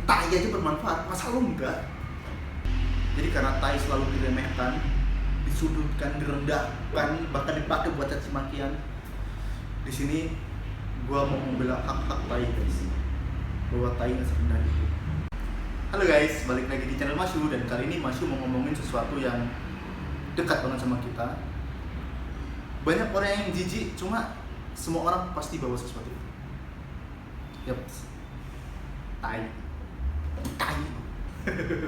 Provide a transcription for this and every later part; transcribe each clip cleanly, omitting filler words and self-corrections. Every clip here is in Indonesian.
tai aja bermanfaat, masa lu enggak? Jadi karena tai selalu diremehkan, disudutkan, direndahkan, bahkan dipakai buat caci makian. Di sini gua mau membela hak-hak tai guys, bahwa tai nggak serendah itu. Halo guys, balik lagi di channel Masyu, dan kali ini Masyu mau ngomongin sesuatu yang dekat banget sama kita. Banyak orang yang jijik, cuma semua orang pasti bawa sesuatu itu. Yap, tai.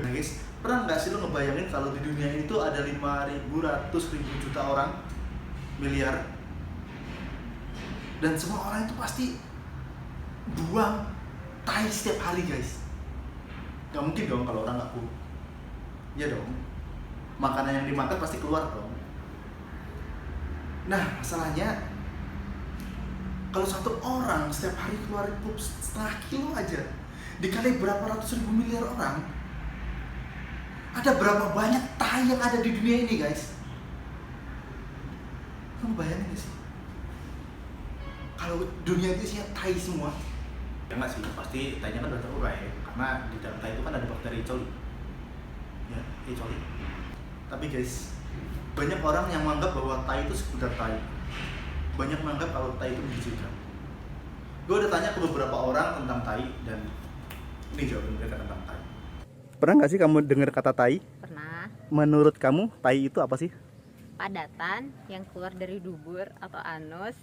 Nah guys, pernah nggak sih lo ngebayangin kalau di dunia ini tuh ada 5.000 juta orang, miliar, dan semua orang itu pasti buang tai setiap hari guys. Gak mungkin dong kalau orang nggak punya. Iya dong, makanan yang dimakan pasti keluar dong. Nah masalahnya, kalau satu orang setiap hari keluarin pup setengah kilo aja, dikali berapa ratus ribu miliar orang, ada berapa banyak tai yang ada di dunia ini guys? Kamu bayangin gak sih? Kalau dunia itu isinya tai semua. Ya nggak sih, pasti tainya kan udah terurai, karena di dalam tai itu kan ada bakteri E. coli. Ya, E. coli. Tapi guys, banyak orang yang menganggap bahwa tai itu sekedar tai. Banyak menganggap kalau tai itu menjijikkan. Gue udah tanya ke beberapa orang tentang tai, dan ini jawaban mereka tentang tai. Pernah nggak sih kamu dengar kata tai? Pernah. Menurut kamu, tai itu apa sih? Padatan yang keluar dari dubur atau anus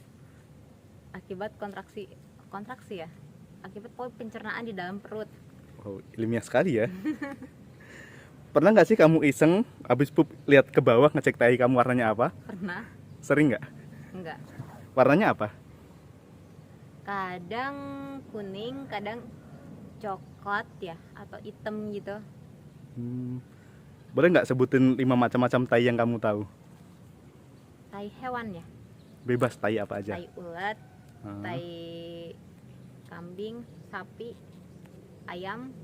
akibat kontraksi ya, akibat pencernaan di dalam perut. Oh, ilmiah sekali ya. Pernah nggak sih kamu iseng abis pup lihat ke bawah ngecek tai kamu warnanya apa? Pernah. Sering nggak? Enggak. Warnanya apa? Kadang kuning, kadang coklat ya, atau hitam gitu. Boleh nggak sebutin 5 macam-macam tai yang kamu tahu? Tai hewan ya, Bebas, tai apa aja? tai ulat, tai kambing, sapi, ayam,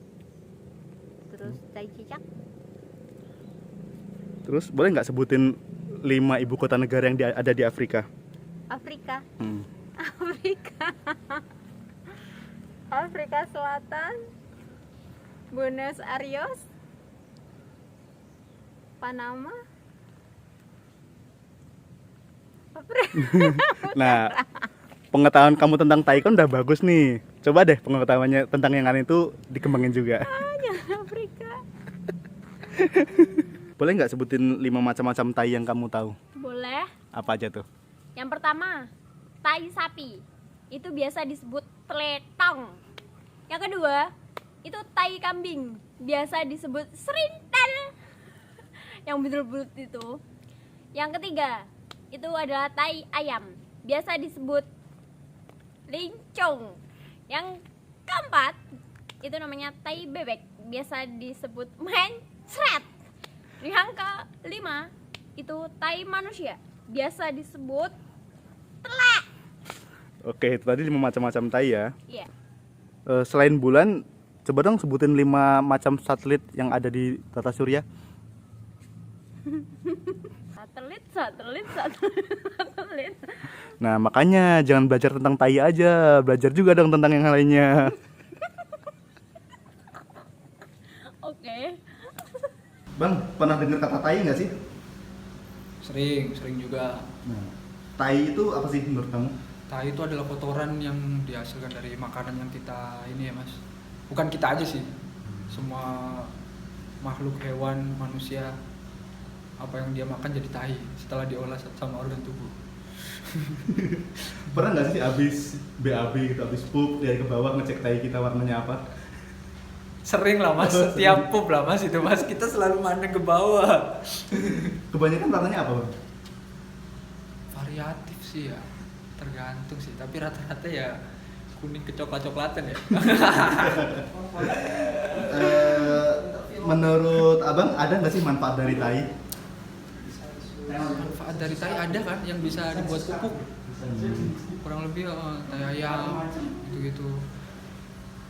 terus tai cicak. Terus boleh nggak sebutin 5 ibu kota negara yang ada di Afrika? Afrika. Afrika Selatan, Buenos Aires, Panama. Nah, pengetahuan kamu tentang tai kan udah bagus nih. Coba deh pengetahuannya tentang yang lain itu dikembangin juga. Afrika. Boleh nggak sebutin 5 macam-macam tai yang kamu tahu? Boleh. Apa aja tuh? Yang pertama, tai sapi. Itu biasa disebut teletong. Yang kedua, itu tai kambing. Biasa disebut serintel. Yang bulat-bulat itu. Yang ketiga, itu adalah tai ayam. Biasa disebut lincong. Yang keempat, itu namanya tai bebek. Biasa disebut mencret. Yang kelima, itu tai manusia. Biasa disebut telek. Oke, itu tadi 5 macam-macam tai ya. Iya. Selain bulan, coba dong sebutin 5 macam satelit yang ada di tata surya. Satelit. Nah, makanya jangan belajar tentang tai aja, belajar juga dong tentang yang lainnya. Oke. Bang, pernah dengar kata tai nggak sih? Sering juga. Nah, tai itu apa sih menurut kamu? Tai itu adalah kotoran yang dihasilkan dari makanan yang kita ini ya mas. Bukan kita aja sih, semua makhluk hewan, manusia, apa yang dia makan jadi tai setelah diolah sama organ tubuh. Pernah nggak sih abis BAB gitu, abis pup dari ke bawah ngecek tai kita warnanya apa? Sering lah mas, setiap pup lah mas itu mas, kita selalu mandang ke bawah. Kebanyakan warnanya apa, Bang? Variatif sih ya, tergantung sih, tapi rata-rata ya kuning kecoklat-coklatan ya. Menurut abang ada nggak sih manfaat dari tai? Manfaat dari tai ada kan yang bisa dibuat pupuk. Kurang lebih tai ayam gitu-gitu.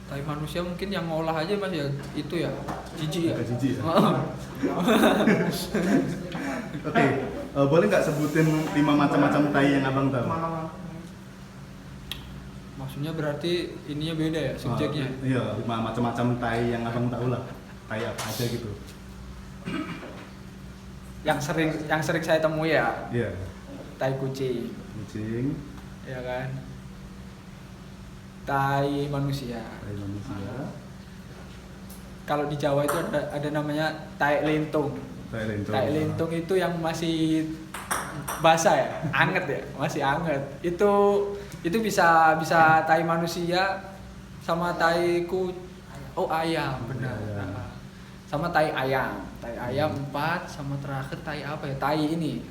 Tai manusia mungkin yang ngolah aja mas ya itu ya jijik ya. Agak jijik ya. Oke, boleh nggak sebutin 5 macam-macam tai yang abang tahu? Maksudnya berarti ininya beda ya subjeknya. Iya, macam-macam tai yang abang tahu lah. Tai apa aja gitu. Yang sering saya temui ya, Iya. tai kucing, Kucing, ya kan. Tai manusia. tai manusia, Kalau di Jawa itu ada namanya tai lentung. tai lentung. Tai lentung itu yang masih basah ya, anget ya, masih anget. Itu bisa tai manusia sama ayam, benar. Ayam. Sama tai ayam 4, sama terakhir tai apa ya? Tai ini.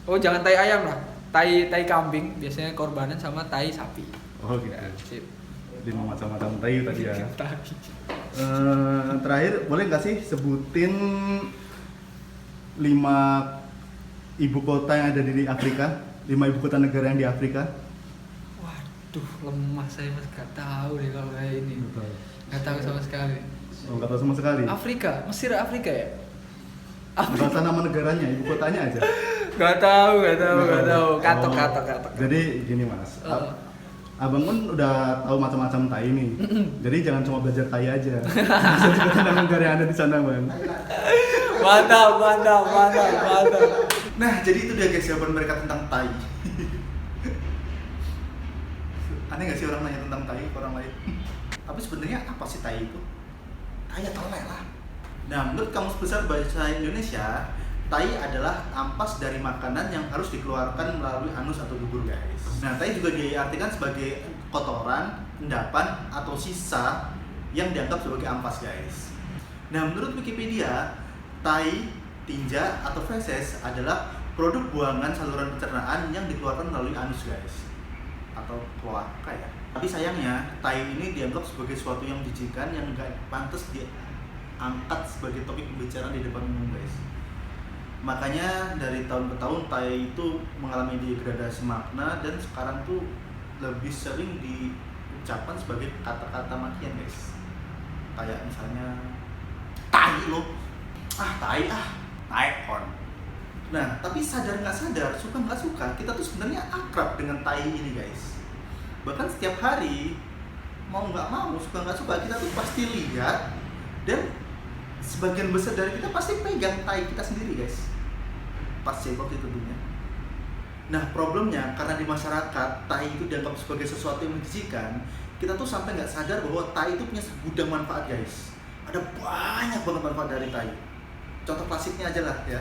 Jangan tai ayam lah. Tai kambing biasanya korbanan sama tai sapi. Oh gitu. Ya, sip. 5 macam-macam tai tadi ya. Tai. Terakhir boleh nggak sih sebutin 5 ibu kota yang ada di Afrika, 5 ibu kota negara yang di Afrika? Waduh, lemah saya mas, gak tahu deh kalau kayak ini. Gak tahu sama sekali. Oh, nggak tahu sama sekali. Mesir Afrika ya? Nggak usah nama negaranya, ibu kotanya aja. Gak tahu. Katok. Jadi gini mas, abang kan udah tahu macam-macam tai nih. Jadi jangan cuma belajar tai aja. Bisa juga nama negara yang ada di sana bang. Mantap. Nah, jadi itu dia guys jawaban mereka tentang tai. Aneh nggak sih orang nanya tentang tai ke orang lain? Tapi sebenarnya apa sih tai itu? Tai ya tolek lah. Nah, menurut Kamus Besar Bahasa Indonesia, tai adalah ampas dari makanan yang harus dikeluarkan melalui anus atau dubur guys. Nah, tai juga diartikan sebagai kotoran, endapan, atau sisa yang dianggap sebagai ampas guys. Nah, menurut Wikipedia, tai, tinja, atau feses adalah produk buangan saluran pencernaan yang dikeluarkan melalui anus guys, atau kloaka ya. Tapi sayangnya, tai ini dianggap sebagai suatu yang menjijikan yang nggak pantas diangkat sebagai topik pembicaraan di depan umum guys. Makanya dari tahun ke tahun tai itu mengalami degradasi makna dan sekarang tuh lebih sering diucapkan sebagai kata-kata makian guys. Kayak misalnya tai lo, tai on. Nah, tapi sadar nggak sadar, suka nggak suka, kita tuh sebenarnya akrab dengan tai ini guys. Bahkan setiap hari, mau nggak mau, suka nggak suka, kita tuh pasti lihat dan sebagian besar dari kita pasti pegang tai kita sendiri guys. Pas cebok itu tentunya. Nah, problemnya karena di masyarakat tai itu dianggap sebagai sesuatu yang menjijikan, kita tuh sampai nggak sadar bahwa tai itu punya segudang manfaat guys. Ada banyak banget manfaat dari tai. Contoh klasiknya aja lah ya.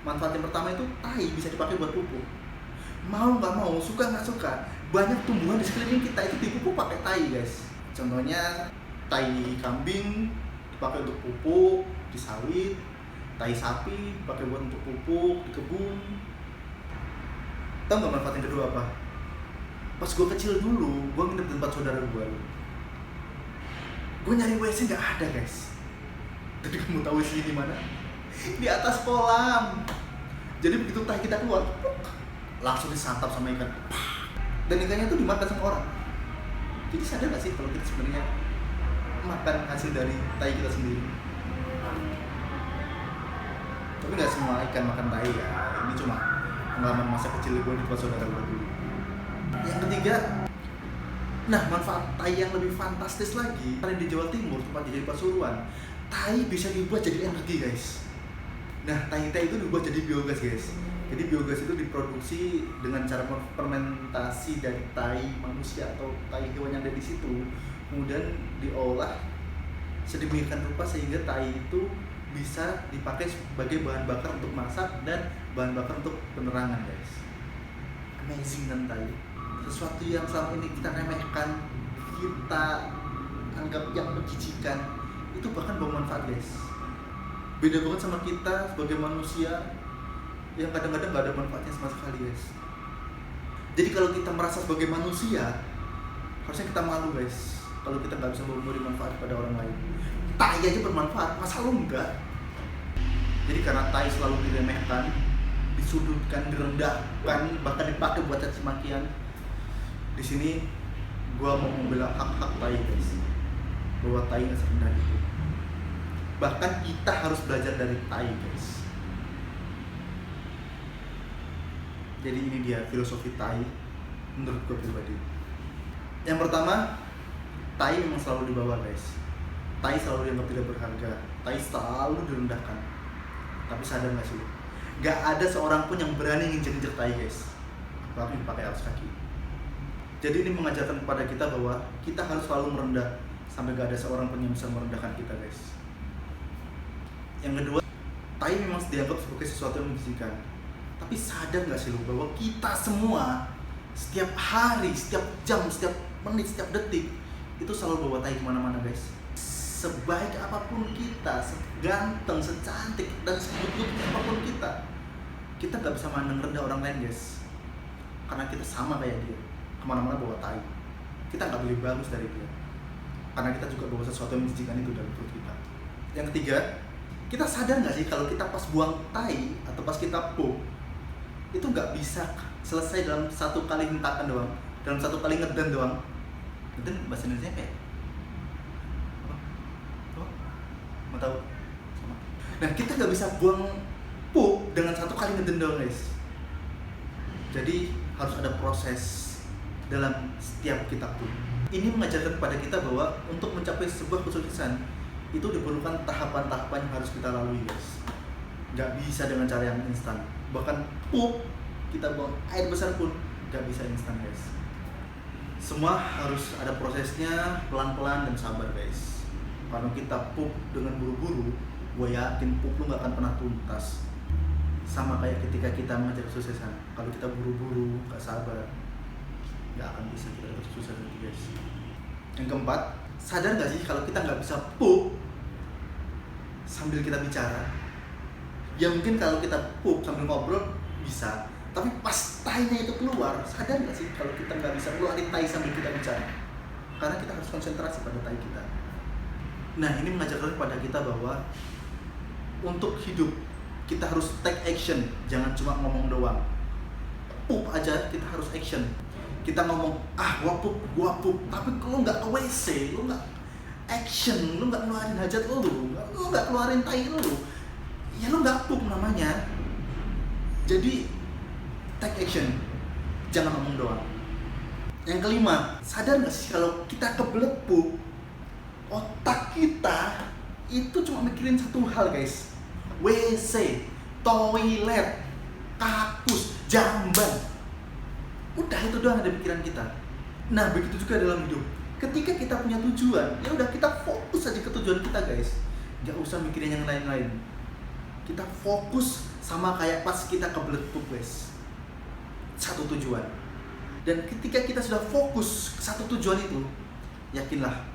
Manfaat yang pertama itu tai bisa dipakai buat pupuk. Mau nggak mau, suka nggak suka, banyak tumbuhan di sekeliling kita itu dipupuk pakai tai guys. Contohnya tai kambing dipakai untuk pupuk di sawit, tai sapi dipakai buat untuk pupuk di kebun. Tahu nggak manfaat yang kedua apa? Pas gue kecil dulu, gue nginep di tempat saudara gue. Gue nyari WC nggak ada guys. Tapi kamu tahu WC di mana? Di atas kolam. Jadi begitu tai kita keluar, langsung disantap sama ikan. Dan ikannya tuh dimakan sama orang. Jadi sadar gak sih kalau kita sebenarnya makan hasil dari tai kita sendiri? Tapi nggak semua ikan makan tai ya. Ini cuma pengalaman masa kecil gue di tempat saudara gue dulu. Yang ketiga, nah manfaat tai yang lebih fantastis lagi, karena di Jawa Timur tempat jadi Pasuruan, tai bisa dibuat jadi energi guys. Nah, tai itu dibuat jadi biogas guys. Jadi biogas itu diproduksi dengan cara fermentasi dari tai manusia atau tai hewan yang ada di situ, kemudian diolah sedemikian rupa sehingga tai itu bisa dipakai sebagai bahan bakar untuk masak dan bahan bakar untuk penerangan guys. Amazing kan tai. Sesuatu yang selama ini kita remehkan, kita anggap yang menjijikan, itu bahkan bermanfaat guys. Beda banget sama kita sebagai manusia yang kadang-kadang gak ada manfaatnya sama sekali guys. Jadi kalau kita merasa sebagai manusia, harusnya kita malu guys kalau kita gak bisa memberi manfaat kepada orang lain. Tai aja bermanfaat, masa lu enggak? Jadi karena tai selalu diremehkan, disudutkan, direndahkan, bahkan dipakai buat caci makian, di sini gua mau membela hak-hak tai guys, bahwa tai nggak serendah itu. Bahkan kita harus belajar dari tai guys. Jadi ini dia filosofi tai menurut gue pribadi. Yang pertama, tai memang selalu di bawah guys. Tai selalu dianggap tidak berharga. Tai selalu direndahkan. Tapi sadar nggak sih? Gak ada seorang pun yang berani nginjek-injek tai guys. Apalagi pakai alas kaki. Jadi ini mengajarkan kepada kita bahwa kita harus selalu merendah sampai gak ada seorang pun yang bisa merendahkan kita guys. Yang kedua, tai memang dianggap sebagai sesuatu yang menjijikan. Tapi sadar nggak sih lu bahwa kita semua setiap hari, setiap jam, setiap menit, setiap detik itu selalu bawa tai kemana-mana guys. Sebaik apapun kita, seganteng, secantik, dan sebutuh apapun kita nggak bisa mandang rendah orang lain guys. Karena kita sama kayak dia, kemana-mana bawa tai. Kita nggak boleh bagus dari dia, karena kita juga bawa sesuatu yang menjijikan itu dalam perut kita. Yang ketiga, kita sadar nggak sih kalau kita pas buang tai atau pas kita poop itu nggak bisa selesai dalam satu kali hentakan doang, dalam satu kali ngeden doang. Ngeden bahasa Indonesia kayak mau tahu? Sama. Nah, kita nggak bisa buang poop dengan satu kali ngeden doang guys. Jadi harus ada proses dalam setiap kita poop. Ini mengajarkan kepada kita bahwa untuk mencapai sebuah kesuksesan itu diperlukan tahapan-tahapan yang harus kita lalui guys. Nggak bisa dengan cara yang instan. Bahkan poop, kita buang air besar pun nggak bisa instan guys. Semua harus ada prosesnya, pelan-pelan dan sabar guys. Kalau kita poop dengan buru-buru, gue yakin poop lu nggak akan pernah tuntas. Sama kayak ketika kita mengejar kesuksesan, kalau kita buru-buru, nggak sabar, nggak akan bisa kita dapat kesuksesan itu guys. Yang keempat, sadar nggak sih kalau kita nggak bisa poop sambil kita bicara? Ya mungkin kalau kita poop sambil ngobrol bisa, tapi pas tainya itu keluar, sadar nggak sih kalau kita nggak bisa keluarin tai sambil kita bicara? Karena kita harus konsentrasi pada tai kita. Nah, ini mengajarkan kepada kita bahwa untuk hidup kita harus take action, jangan cuma ngomong doang. Poop aja kita harus action. Kita ngomong, gua pup, tapi lu nggak ke WC, lu nggak action, lu nggak ngeluarin hajat lu nggak keluarin tai lu, ya lu nggak pup namanya. Jadi take action, jangan ngomong doang. Yang kelima, sadar nggak sih kalau kita kebelet pup, otak kita itu cuma mikirin satu hal guys, WC, toilet, kakus, jamban. Udah itu doang ada pikiran kita. Nah, begitu juga dalam hidup. Ketika kita punya tujuan, ya udah kita fokus aja ke tujuan kita guys. Gak usah mikirin yang lain-lain. Kita fokus sama kayak pas kita kebelet pup guys. Satu tujuan. Dan ketika kita sudah fokus ke satu tujuan itu, yakinlah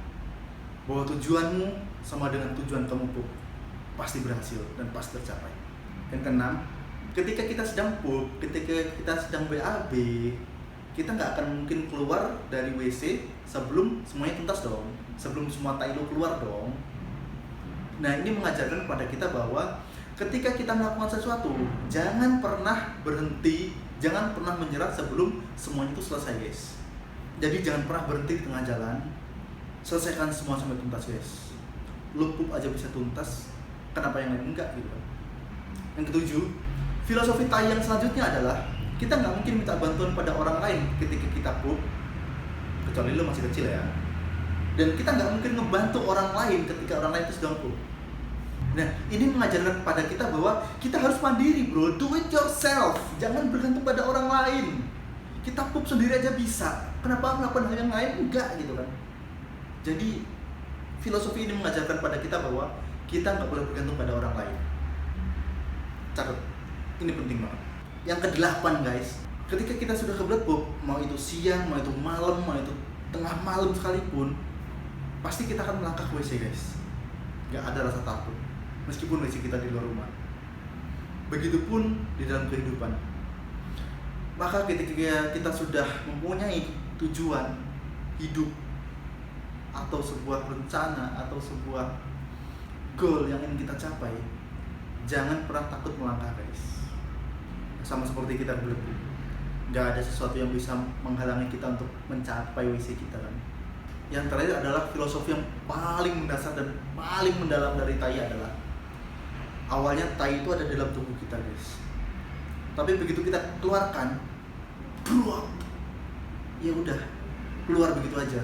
bahwa tujuanmu sama dengan tujuan kamu pup pasti berhasil dan pasti tercapai. Yang keenam, ketika kita sedang pup, ketika kita sedang BAB, kita nggak akan mungkin keluar dari WC sebelum semuanya tuntas dong, sebelum semua tai lo keluar dong. Nah, ini mengajarkan kepada kita bahwa ketika kita melakukan sesuatu, jangan pernah berhenti, jangan pernah menyerah sebelum semuanya itu selesai guys. Jadi jangan pernah berhenti di tengah jalan, selesaikan semua sampai tuntas guys. Lo pup aja bisa tuntas, kenapa yang lain enggak gitu kan. Yang ketujuh, filosofi tai yang selanjutnya adalah kita nggak mungkin minta bantuan pada orang lain ketika kita pup, kecuali lo masih kecil ya. Dan kita nggak mungkin ngebantu orang lain ketika orang lain itu sedang pup. Nah, ini mengajarkan kepada kita bahwa kita harus mandiri bro, do it yourself, jangan bergantung pada orang lain. Kita pup sendiri aja bisa, kenapa melakukan hal yang lain enggak gitu kan. Jadi filosofi ini mengajarkan pada kita bahwa kita nggak boleh bergantung pada orang lain. Catat, ini penting banget. Yang ke-8 guys, ketika kita sudah kebelet pup, mau itu siang, mau itu malam, mau itu tengah malam sekalipun, pasti kita akan melangkah ke WC guys. Gak ada rasa takut, meskipun WC kita di luar rumah. Begitupun di dalam kehidupan. Maka ketika kita sudah mempunyai tujuan hidup, atau sebuah rencana, atau sebuah goal yang ingin kita capai, jangan pernah takut melangkah guys. Sama seperti kita berlebih, nggak ada sesuatu yang bisa menghalangi kita untuk mencapai WC kita kan. Yang terakhir adalah filosofi yang paling mendasar dan paling mendalam dari tai adalah awalnya tai itu ada dalam tubuh kita guys, tapi begitu kita keluarkan, ya udah keluar begitu aja.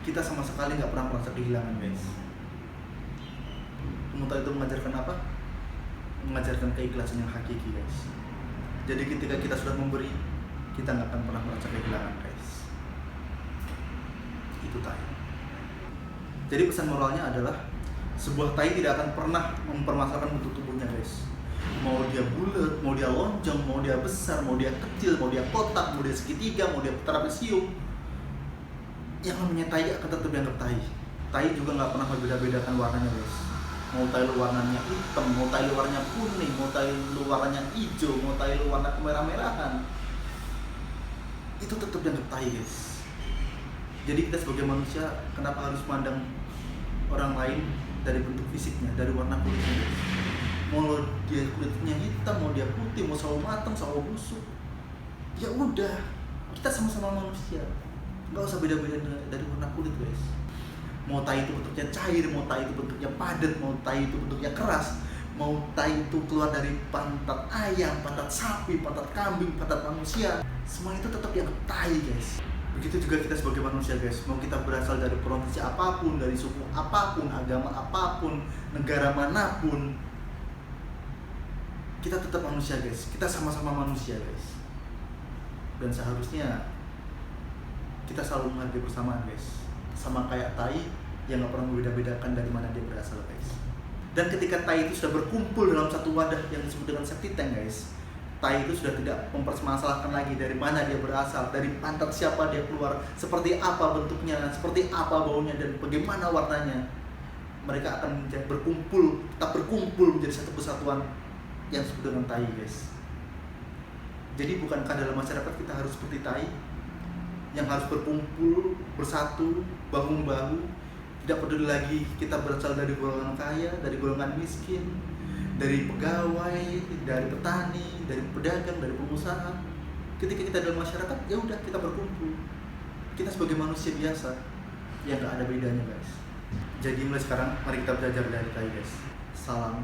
Kita sama sekali nggak pernah merasa kehilangan guys. Muta itu mengajarkan apa? Mengajarkan keikhlasan yang hakiki guys. Jadi ketika kita sudah memberi, kita nggak akan pernah merasa kehilangan guys. Itu tai. Jadi pesan moralnya adalah sebuah tai tidak akan pernah mempermasalahkan bentuk tubuhnya guys. Mau dia bulat, mau dia lonjong, mau dia besar, mau dia kecil, mau dia kotak, mau dia segitiga, mau dia trapesium, yang namanya tai akan tetap dianggap tai. Tai juga nggak pernah membeda-bedakan warnanya guys. Mau tai lu warnanya hitam, mau tai lu warnanya kuning, mau tai lu warnanya hijau, mau tai lu warna kemerah-merahan, itu tetap dianggap tai guys. Jadi kita sebagai manusia kenapa harus mandang orang lain dari bentuk fisiknya, dari warna kulitnya guys. Mau dia kulitnya hitam, mau dia putih, mau sawo matang, sawo busuk, ya udah, kita sama-sama manusia, nggak usah beda-beda dari warna kulit guys. Mau tai itu bentuknya cair, mau tai itu bentuknya padat, mau tai itu bentuknya keras, mau tai itu keluar dari pantat ayam, pantat sapi, pantat kambing, pantat manusia, semua itu tetap dianggap tai guys. Begitu juga kita sebagai manusia guys, mau kita berasal dari provinsi apapun, dari suku apapun, agama apapun, negara manapun, kita tetap manusia guys, kita sama-sama manusia guys. Dan seharusnya kita selalu menghargai bersamaan guys. Sama kayak tai yang gak pernah membeda-bedakan dari mana dia berasal guys. Dan ketika tai itu sudah berkumpul dalam satu wadah yang disebut dengan septic tank guys, tai itu sudah tidak mempermasalahkan lagi dari mana dia berasal, dari pantat siapa dia keluar, seperti apa bentuknya, seperti apa baunya, dan bagaimana warnanya. Mereka akan berkumpul, tetap berkumpul menjadi satu kesatuan yang disebut dengan tai guys. Jadi bukankah dalam masyarakat kita harus seperti tai yang harus berkumpul, bersatu, bahu-membahu, tidak peduli lagi kita berasal dari golongan kaya, dari golongan miskin, dari pegawai, dari petani, dari pedagang, dari pengusaha. Ketika kita dalam masyarakat, ya udah kita berkumpul. Kita sebagai manusia biasa yang gak ada bedanya guys. Jadi mulai sekarang mari kita belajar dari tai guys. Salam